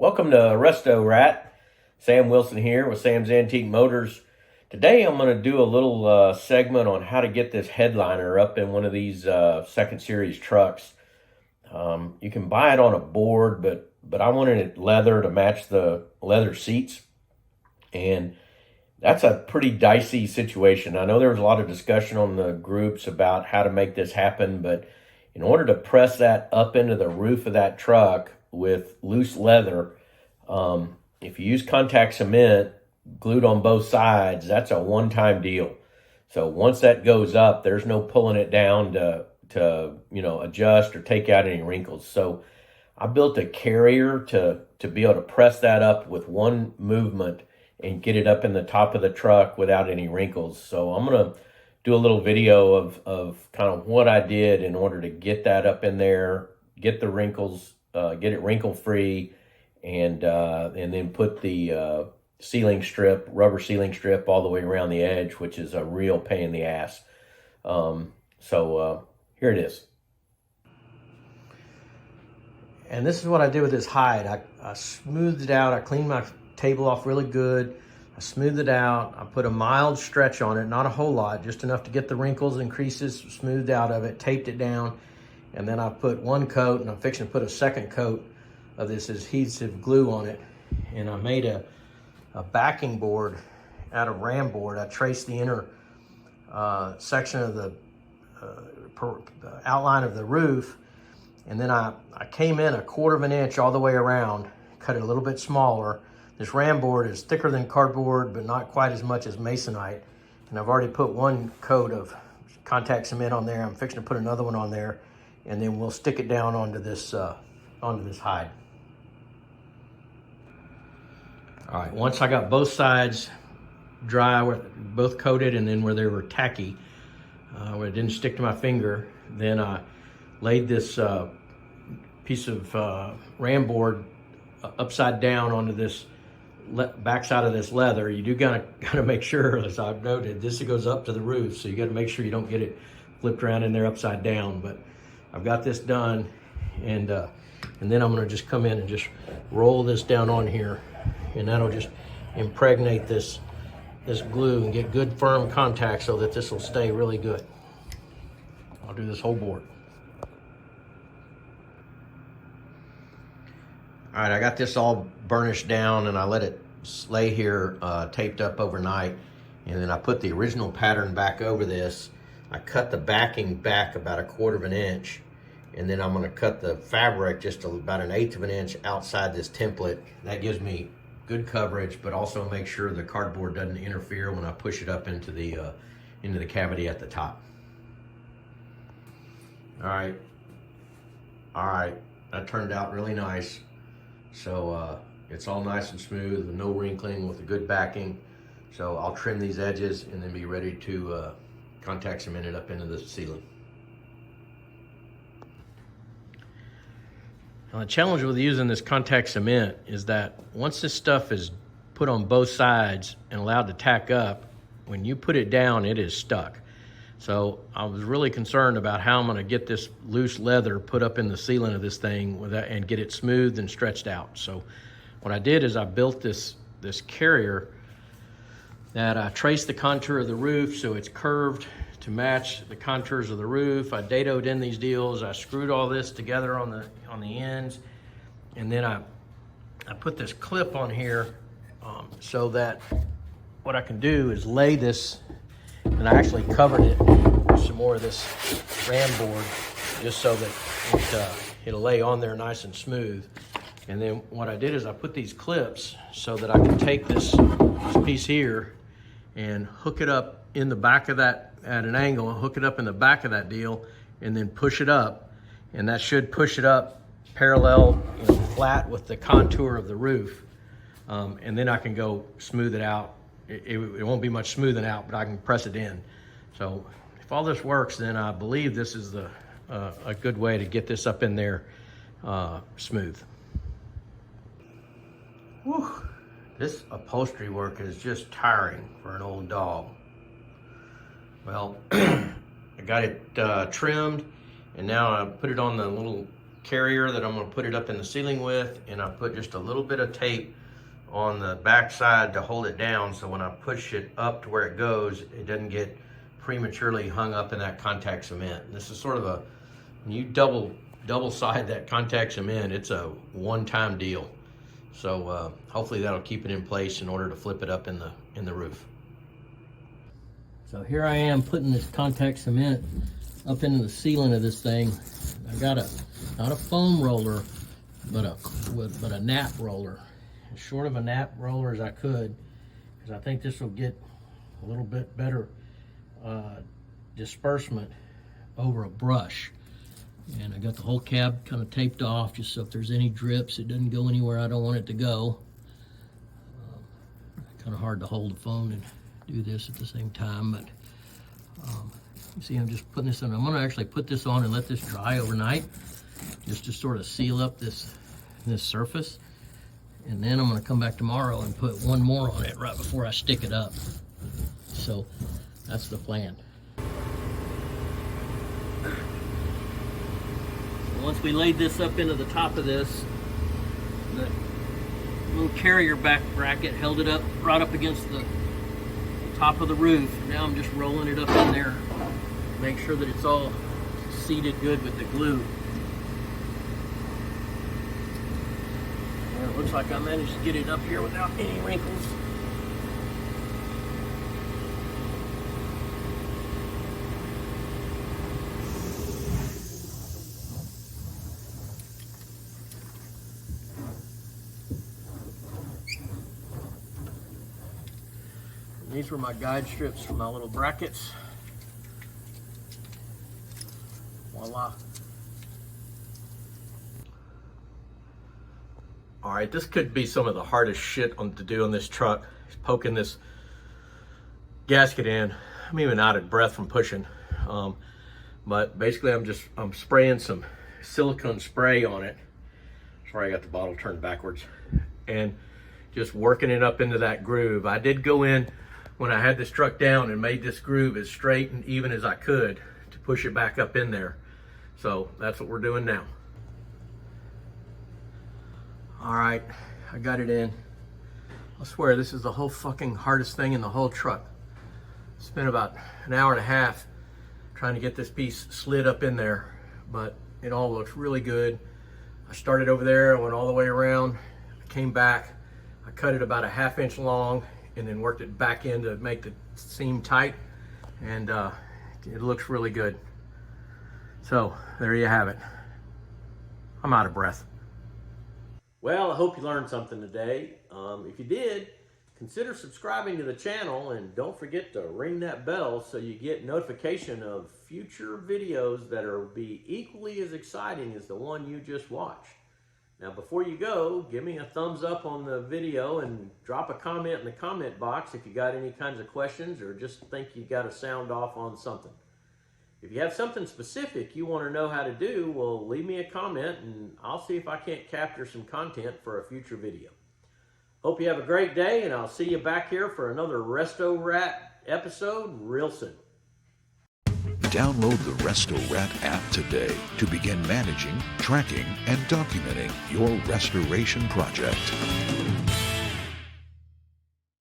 Welcome to Resto-Rat. Sam Wilson here with Sam's Antique Motors. Today I'm going to do a little segment on how to get this headliner up in one of these second series trucks. You can buy it on a board, but I wanted it leather to match the leather seats. And that's a pretty dicey situation. I know there was a lot of discussion on the groups about how to make this happen, but in order to press that up into the roof of that truck with loose leather, if you use contact cement glued on both sides, that's a one-time deal. So once that goes up, there's no pulling it down to adjust or take out any wrinkles. So I built a carrier to be able to press that up with one movement and get it up in the top of the truck without any wrinkles. So I'm going to do a little video of kind of what I did in order to get that up in there, get the wrinkles, get it wrinkle free, and then put the rubber sealing strip all the way around the edge, which is a real pain in the ass. So here it is. And this is what I did with this hide. I smoothed it out. I cleaned my table off really good. I smoothed it out. I put a mild stretch on it, not a whole lot, just enough to get the wrinkles and creases smoothed out of it, taped it down, and then I put one coat, and I'm fixing to put a second coat of this adhesive glue on it. And I made a backing board out of ram board. I traced the inner section of the outline of the roof, and then I came in 1/4 of an inch all the way around, cut it a little bit smaller. This ram board is thicker than cardboard, but not quite as much as masonite. And I've already put one coat of contact cement on there. I'm fixing to put another one on there, and then we'll stick it down onto this hide. All right, once I got both sides dry, both coated, and then where they were tacky, where it didn't stick to my finger, then I laid this piece of ram board upside down onto this backside of this leather. You do gotta make sure, as I've noted, this goes up to the roof, so you gotta make sure you don't get it flipped around in there upside down. But I've got this done, and then I'm gonna just come in and just roll this down on here, and that'll just impregnate this glue and get good firm contact so that this will stay really good. I'll do this whole board. All right, I got this all burnished down, and I let it lay here taped up overnight, and then I put the original pattern back over this. I cut the backing back about 1/4 of an inch, and then I'm going to cut the fabric just about 1/8 of an inch outside this template. That gives me good coverage, but also make sure the cardboard doesn't interfere when I push it up into the cavity at the top. All right, that turned out really nice. So it's all nice and smooth with no wrinkling, with a good backing. So I'll trim these edges and then be ready to contact cement it up into the ceiling. Now, the challenge with using this contact cement is that once this stuff is put on both sides and allowed to tack up, when you put it down, it is stuck. So I was really concerned about how I'm going to get this loose leather put up in the ceiling of this thing and get it smoothed and stretched out. So what I did is I built this carrier that I traced the contour of the roof so it's curved to match the contours of the roof. I dadoed in these deals. I screwed all this together on the ends, and then I put this clip on here so that what I can do is lay this. And I actually covered it with some more of this ram board just so that it'll lay on there nice and smooth. And then what I did is I put these clips so that I can take this piece here and hook it up in the back of that at an angle, and hook it up in the back of that deal, and then push it up. And that should push it up parallel, flat with the contour of the roof. And then I can go smooth it out. It won't be much smoothing out, but I can press it in. So if all this works, then I believe this is a good way to get this up in there smooth. Whew. This upholstery work is just tiring for an old dog. Well, I got it trimmed, and now I put it on the little carrier that I'm gonna put it up in the ceiling with, and I put just a little bit of tape on the back side to hold it down, so when I push it up to where it goes, it doesn't get prematurely hung up in that contact cement. And this is sort of a, when you double side that contact cement, it's a one-time deal. So hopefully that'll keep it in place in order to flip it up in the roof. So here I am putting this contact cement up into the ceiling of this thing. I got not a foam roller, but a nap roller. As short of a nap roller as I could, because I think this will get a little bit better disbursement over a brush. And I got the whole cab kind of taped off, just so if there's any drips, it doesn't go anywhere I don't want it to go. Kind of hard to hold the phone and do this at the same time, but you see I'm just putting this on. I'm gonna actually put this on and let this dry overnight, just to sort of seal up this surface. And then I'm gonna come back tomorrow and put one more on it right before I stick it up. So that's the plan. So once we laid this up into the top of this, the little carrier back bracket held it up right up against the top of the roof. Now I'm just rolling it up in there, make sure that it's all seated good with the glue. And it looks like I managed to get it up here without any wrinkles. These were my guide strips for my little brackets. Voila. All right, this could be some of the hardest shit to do on this truck. Just poking this gasket in. I'm even out of breath from pushing. But basically I'm spraying some silicone spray on it. Sorry, I got the bottle turned backwards. And just working it up into that groove. I did go in when I had this truck down and made this groove as straight and even as I could to push it back up in there. So that's what we're doing now. All right, I got it in. I swear this is the whole fucking hardest thing in the whole truck. Spent about an hour and a half trying to get this piece slid up in there, but it all looks really good. I started over there, I went all the way around, I came back, I cut it about a 1/2 inch long, and then worked it back in to make the seam tight, and it looks really good. So there you have it. I'm out of breath. Well, I hope you learned something today. If you did, consider subscribing to the channel, and don't forget to ring that bell so you get notification of future videos that will be equally as exciting as the one you just watched. Now, before you go, give me a thumbs up on the video and drop a comment in the comment box if you got any kinds of questions or just think you got to sound off on something. If you have something specific you want to know how to do, well, leave me a comment and I'll see if I can't capture some content for a future video. Hope you have a great day, and I'll see you back here for another Resto-Rat episode real soon. Download the Resto-Rat app today to begin managing, tracking, and documenting your restoration project.